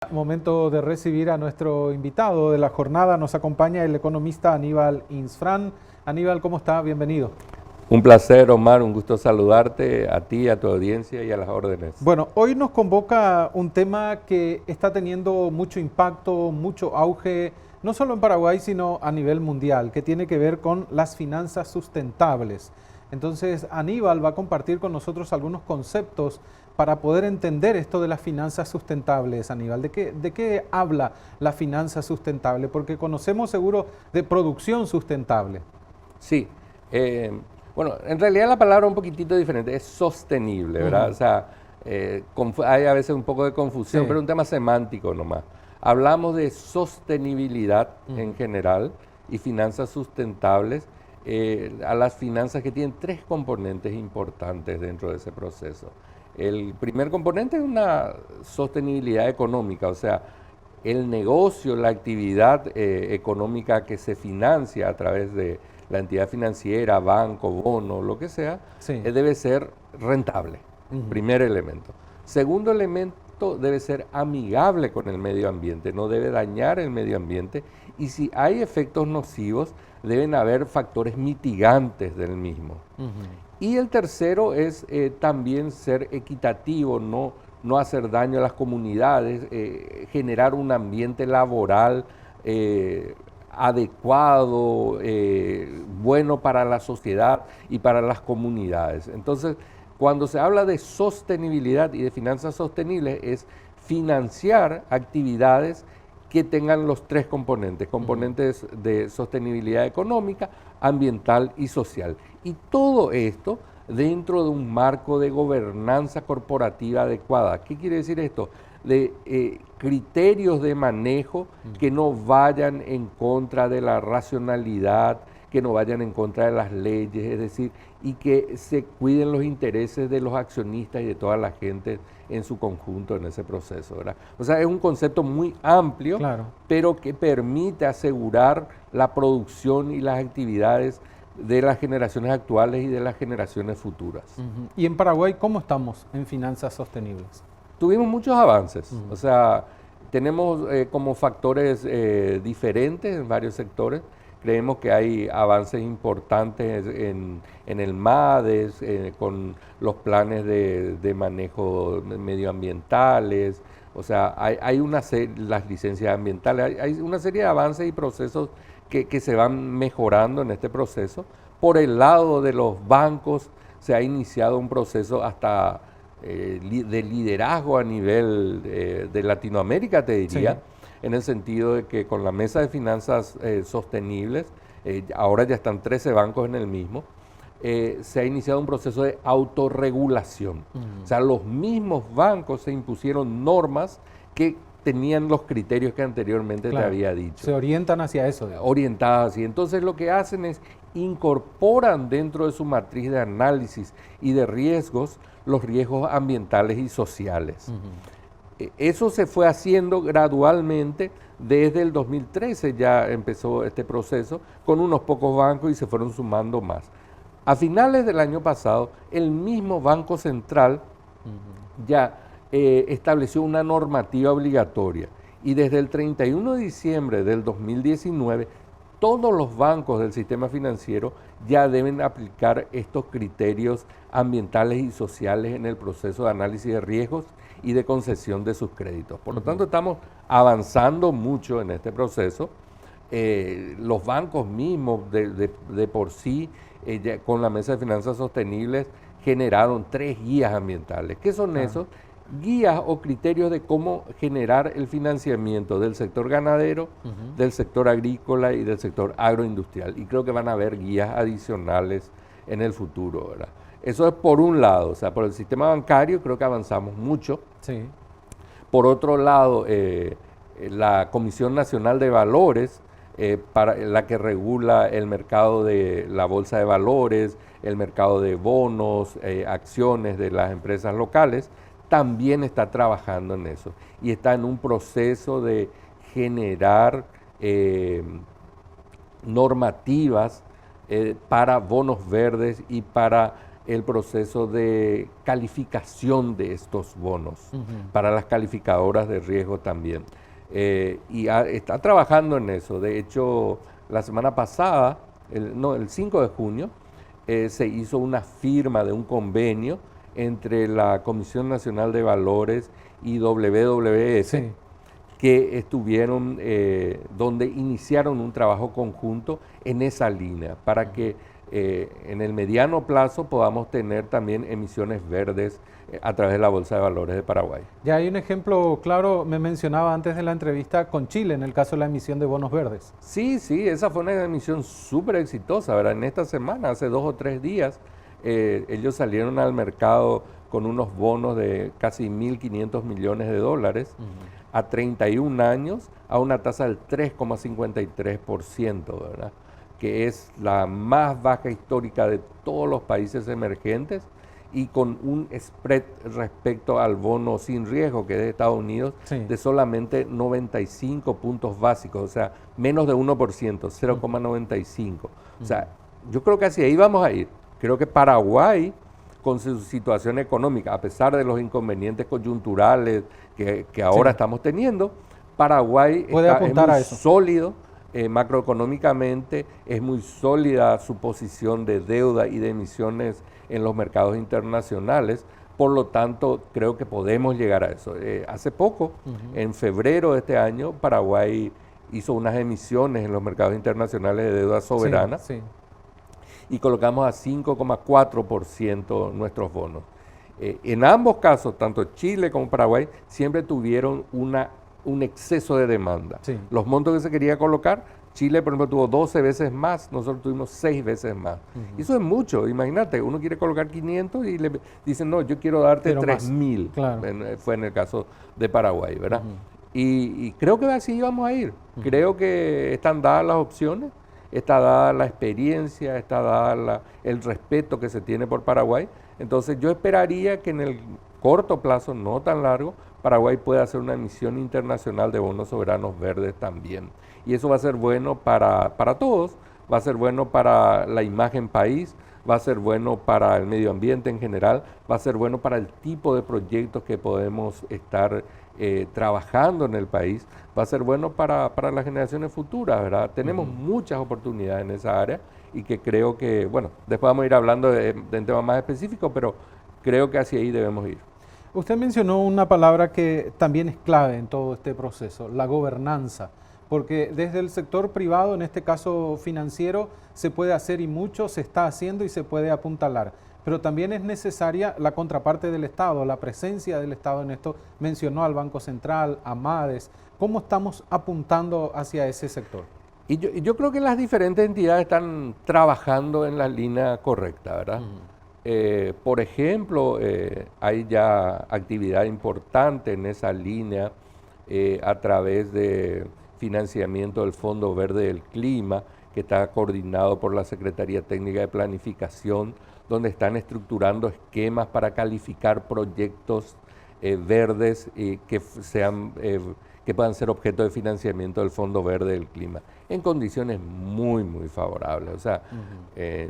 Momento de recibir a nuestro invitado de la jornada. Nos acompaña el economista Aníbal Insfrán. Aníbal, ¿cómo está? Bienvenido. Un placer, Omar, un gusto saludarte a ti, a tu audiencia y a las órdenes. Bueno, hoy nos convoca un tema que está teniendo mucho impacto, mucho auge, no solo en Paraguay, sino a nivel mundial, que tiene que ver con las finanzas sustentables. Entonces, Aníbal va a compartir con nosotros algunos conceptos para poder entender esto de las finanzas sustentables. Aníbal, ¿de qué habla la finanza sustentable? Porque conocemos seguro de producción sustentable. Sí, bueno, en realidad la palabra es un poquitito diferente, es sostenible, ¿verdad? O sea, hay a veces un poco de confusión, Sí. pero es un tema semántico nomás. Hablamos de sostenibilidad en general y finanzas sustentables, a las finanzas que tienen tres componentes importantes dentro de ese proceso. El primer componente es una sostenibilidad económica, o sea, el negocio, la actividad económica que se financia a través de la entidad financiera, banco, bono, lo que sea, Sí. debe ser rentable, primer elemento. Segundo elemento, debe ser amigable con el medio ambiente, no debe dañar el medio ambiente y si hay efectos nocivos, deben haber factores mitigantes del mismo. Y el tercero es también ser equitativo, no hacer daño a las comunidades, generar un ambiente laboral adecuado, bueno para la sociedad y para las comunidades. Entonces, cuando se habla de sostenibilidad y de finanzas sostenibles, es financiar actividades que tengan los tres componentes, componentes de sostenibilidad económica, ambiental y social. Y todo esto dentro de un marco de gobernanza corporativa adecuada. ¿Qué quiere decir esto? De criterios de manejo que no vayan en contra de la racionalidad, que no vayan en contra de las leyes, es decir, y que se cuiden los intereses de los accionistas y de toda la gente en su conjunto en ese proceso, ¿verdad? O sea, es un concepto muy amplio, Claro. pero que permite asegurar la producción y las actividades de las generaciones actuales y de las generaciones futuras. Y en Paraguay, ¿cómo estamos en finanzas sostenibles? Tuvimos muchos avances, o sea, tenemos como factores diferentes en varios sectores. Creemos que hay avances importantes en el MADES, con los planes de manejo medioambientales, o sea, hay las licencias ambientales, hay una serie de avances y procesos que se van mejorando en este proceso. Por el lado de los bancos se ha iniciado un proceso hasta de liderazgo a nivel de Latinoamérica, te diría, Sí. en el sentido de que con la mesa de finanzas sostenibles, ahora ya están 13 bancos en el mismo, se ha iniciado un proceso de autorregulación. O sea, los mismos bancos se impusieron normas que tenían los criterios que anteriormente te Claro. había dicho. Se orientan hacia eso, digamos. Orientadas así. Entonces lo que hacen es incorporan dentro de su matriz de análisis y de riesgos los riesgos ambientales y sociales. Eso se fue haciendo gradualmente. Desde el 2013 ya empezó este proceso con unos pocos bancos y se fueron sumando más. A finales del año pasado, el mismo Banco Central ya estableció una normativa obligatoria y desde el 31 de diciembre del 2019 todos los bancos del sistema financiero ya deben aplicar estos criterios ambientales y sociales en el proceso de análisis de riesgos y de concesión de sus créditos. Por lo tanto, estamos avanzando mucho en este proceso. Los bancos mismos de por sí, con la Mesa de Finanzas Sostenibles, generaron 3 guías ambientales. ¿Qué son esos? Guías o criterios de cómo generar el financiamiento del sector ganadero, del sector agrícola y del sector agroindustrial. Y creo que van a haber guías adicionales en el futuro, ¿verdad? Eso es por un lado, o sea, por el sistema bancario creo que avanzamos mucho. Sí. Por otro lado, la Comisión Nacional de Valores, para la que regula el mercado de la bolsa de valores, el mercado de bonos, acciones de las empresas locales, también está trabajando en eso y está en un proceso de generar normativas para bonos verdes y para el proceso de calificación de estos bonos para las calificadoras de riesgo también. Está trabajando en eso. De hecho, la semana pasada, el 5 de junio, se hizo una firma de un convenio entre la Comisión Nacional de Valores y WWF, que estuvieron, donde iniciaron un trabajo conjunto en esa línea, para que en el mediano plazo podamos tener también emisiones verdes a través de la Bolsa de Valores de Paraguay. Ya hay un ejemplo claro, me mencionaba antes de la entrevista, con Chile, en el caso de la emisión de bonos verdes. Sí, esa fue una emisión súper exitosa, ¿verdad? En esta semana, hace 2 o 3 días, ellos salieron al mercado con unos bonos de casi 1.500 millones de dólares a 31 años a una tasa del 3,53%, ¿verdad? Que es la más baja histórica de todos los países emergentes y con un spread respecto al bono sin riesgo, que es de Estados Unidos, de solamente 95 puntos básicos, o sea, menos de 1%, 0,95. O sea, yo creo que hacia ahí vamos a ir. Creo que Paraguay, con su situación económica, a pesar de los inconvenientes coyunturales que ahora estamos teniendo, Paraguay es muy sólido macroeconómicamente, es muy sólida su posición de deuda y de emisiones en los mercados internacionales. Por lo tanto, creo que podemos llegar a eso. Hace poco, en febrero de este año, Paraguay hizo unas emisiones en los mercados internacionales de deuda soberana y colocamos a 5,4% nuestros bonos. En ambos casos, tanto Chile como Paraguay, siempre tuvieron un exceso de demanda. Los montos que se quería colocar, Chile, por ejemplo, tuvo 12 veces más, nosotros tuvimos 6 veces más. Y eso es mucho, imagínate, uno quiere colocar 500 y le dicen, no, yo quiero darte 3.000, claro. Fue en el caso de Paraguay, ¿verdad? Y creo que así vamos a ir. Creo que están dadas las opciones, está dada la experiencia, está dada el respeto que se tiene por Paraguay. Entonces yo esperaría que en el corto plazo, no tan largo, Paraguay pueda hacer una emisión internacional de bonos soberanos verdes también. Y eso va a ser bueno para todos, va a ser bueno para la imagen país, va a ser bueno para el medio ambiente en general, va a ser bueno para el tipo de proyectos que podemos estar trabajando en el país, va a ser bueno para las generaciones futuras, ¿verdad? Tenemos muchas oportunidades en esa área y que creo que, bueno, después vamos a ir hablando de temas más específicos, pero creo que hacia ahí debemos ir. Usted mencionó una palabra que también es clave en todo este proceso, la gobernanza, porque desde el sector privado, en este caso financiero, se puede hacer y mucho se está haciendo y se puede apuntalar, pero también es necesaria la contraparte del Estado, la presencia del Estado en esto. Mencionó al Banco Central, a MADES. ¿Cómo estamos apuntando hacia ese sector? Y yo creo que las diferentes entidades están trabajando en la línea correcta, ¿verdad? Por ejemplo, hay ya actividad importante en esa línea a través de financiamiento del Fondo Verde del Clima, que está coordinado por la Secretaría Técnica de Planificación, donde están estructurando esquemas para calificar proyectos verdes que puedan ser objeto de financiamiento del Fondo Verde del Clima, en condiciones muy, muy favorables. O sea,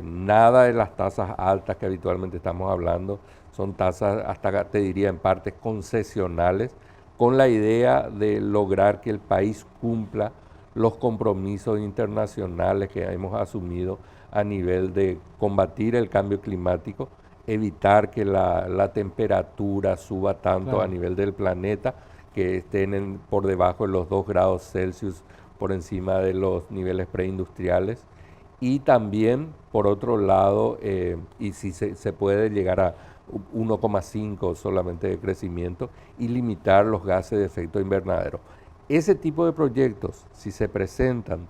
nada de las tasas altas que habitualmente estamos hablando, son tasas, hasta te diría en partes concesionales, con la idea de lograr que el país cumpla los compromisos internacionales que hemos asumido a nivel de combatir el cambio climático, evitar que la temperatura suba tanto a nivel del planeta, que estén por debajo de los 2 grados Celsius por encima de los niveles preindustriales, y también, por otro lado, y si se puede llegar a 1,5 solamente de crecimiento y limitar los gases de efecto invernadero. Ese tipo de proyectos, si se presentan,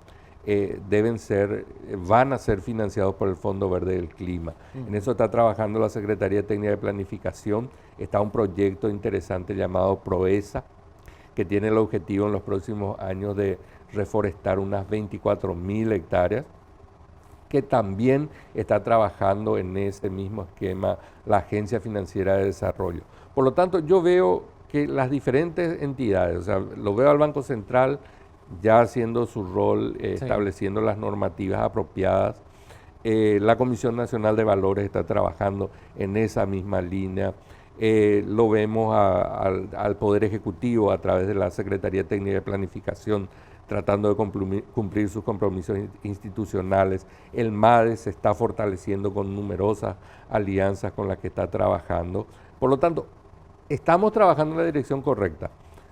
van a ser financiados por el Fondo Verde del Clima. En eso está trabajando la Secretaría Técnica de Planificación. Está un proyecto interesante llamado PROESA, que tiene el objetivo en los próximos años de reforestar unas 24.000 hectáreas, que también está trabajando en ese mismo esquema la Agencia Financiera de Desarrollo. Por lo tanto, yo veo que las diferentes entidades, o sea, lo veo al Banco Central ya haciendo su rol, estableciendo las normativas apropiadas, La Comisión Nacional de Valores está trabajando en esa misma línea. Lo vemos al Poder Ejecutivo a través de la Secretaría Técnica de Planificación, tratando de cumplir sus compromisos institucionales. El MADE se está fortaleciendo con numerosas alianzas con las que está trabajando. Por lo tanto, estamos trabajando en la dirección correcta.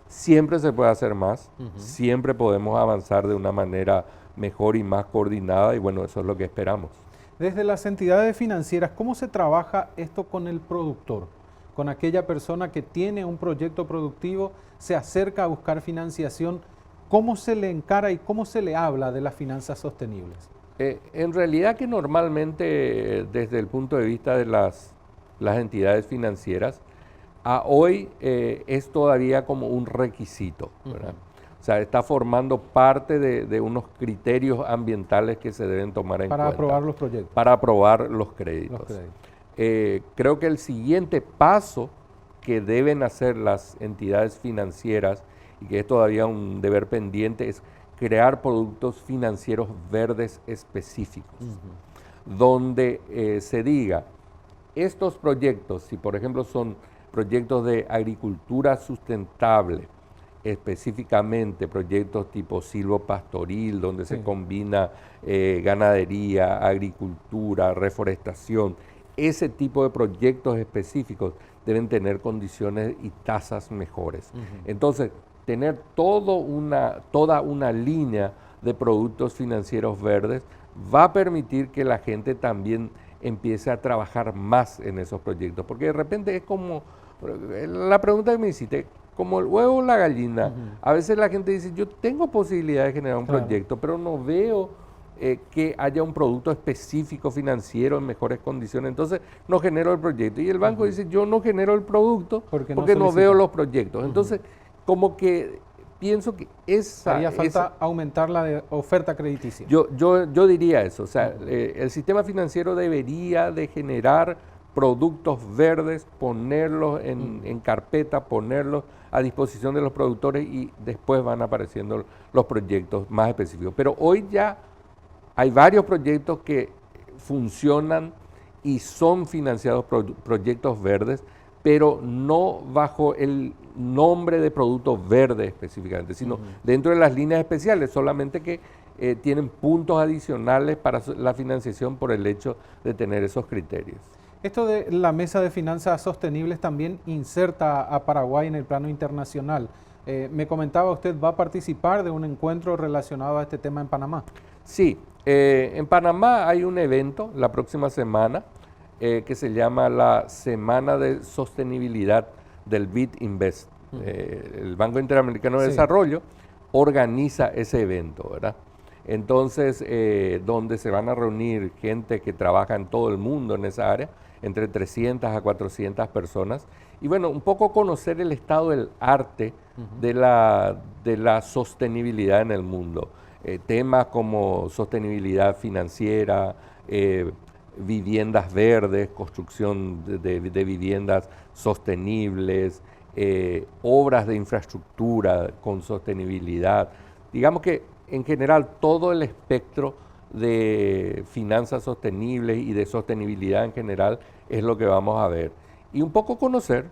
Siempre se puede hacer más, siempre podemos avanzar de una manera mejor y más coordinada, y bueno, eso es lo que esperamos. Desde las entidades financieras, ¿cómo se trabaja esto con el productor? Con aquella persona que tiene un proyecto productivo, se acerca a buscar financiación, ¿cómo se le encara y cómo se le habla de las finanzas sostenibles? En realidad que normalmente desde el punto de vista de las entidades financieras, a hoy es todavía como un requisito, ¿verdad? O sea, está formando parte de unos criterios ambientales que se deben tomar en cuenta. Para aprobar los proyectos. Para aprobar los créditos. Creo que el siguiente paso que deben hacer las entidades financieras, y que es todavía un deber pendiente, es crear productos financieros verdes específicos, donde se diga, estos proyectos, si por ejemplo son proyectos de agricultura sustentable, específicamente proyectos tipo silvopastoril, donde se combina ganadería, agricultura, reforestación, ese tipo de proyectos específicos deben tener condiciones y tasas mejores. Entonces, tener toda una línea de productos financieros verdes va a permitir que la gente también empiece a trabajar más en esos proyectos, porque de repente es como, la pregunta que me hiciste, como el huevo o la gallina. A veces la gente dice, yo tengo posibilidad de generar un proyecto, pero no veo que haya un producto específico financiero en mejores condiciones, entonces no genero el proyecto. Y el banco dice, yo no genero el producto porque no veo los proyectos. Entonces, como que pienso que haría falta aumentar la oferta crediticia. Yo diría eso, o sea, el sistema financiero debería de generar productos verdes, ponerlos en carpeta, ponerlos a disposición de los productores, y después van apareciendo los proyectos más específicos. Pero hoy ya hay varios proyectos que funcionan y son financiados proyectos verdes, pero no bajo el nombre de productos verdes específicamente, sino dentro de las líneas especiales, solamente que tienen puntos adicionales para la financiación por el hecho de tener esos criterios. Esto de la Mesa de Finanzas Sostenibles también inserta a Paraguay en el plano internacional. Me comentaba usted, ¿va a participar de un encuentro relacionado a este tema en Panamá? Sí, en Panamá hay un evento la próxima semana que se llama la Semana de Sostenibilidad del BID Invest. El Banco Interamericano de Desarrollo organiza ese evento, ¿verdad? Entonces, donde se van a reunir gente que trabaja en todo el mundo en esa área, entre 300 a 400 personas, y bueno, un poco conocer el estado del arte de la sostenibilidad en el mundo. Temas como sostenibilidad financiera, viviendas verdes, construcción de viviendas sostenibles, obras de infraestructura con sostenibilidad. Digamos que en general todo el espectro de finanzas sostenibles y de sostenibilidad en general es lo que vamos a ver. Y un poco conocer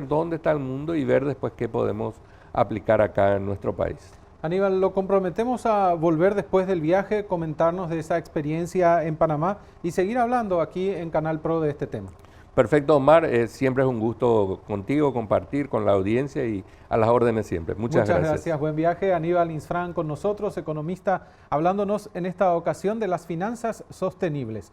dónde está el mundo y ver después qué podemos aplicar acá en nuestro país. Aníbal, lo comprometemos a volver después del viaje, comentarnos de esa experiencia en Panamá y seguir hablando aquí en Canal Pro de este tema. Perfecto, Omar. Siempre es un gusto contigo compartir con la audiencia y a las órdenes siempre. Muchas gracias. Buen viaje. Aníbal Insfrán con nosotros, economista, hablándonos en esta ocasión de las finanzas sostenibles.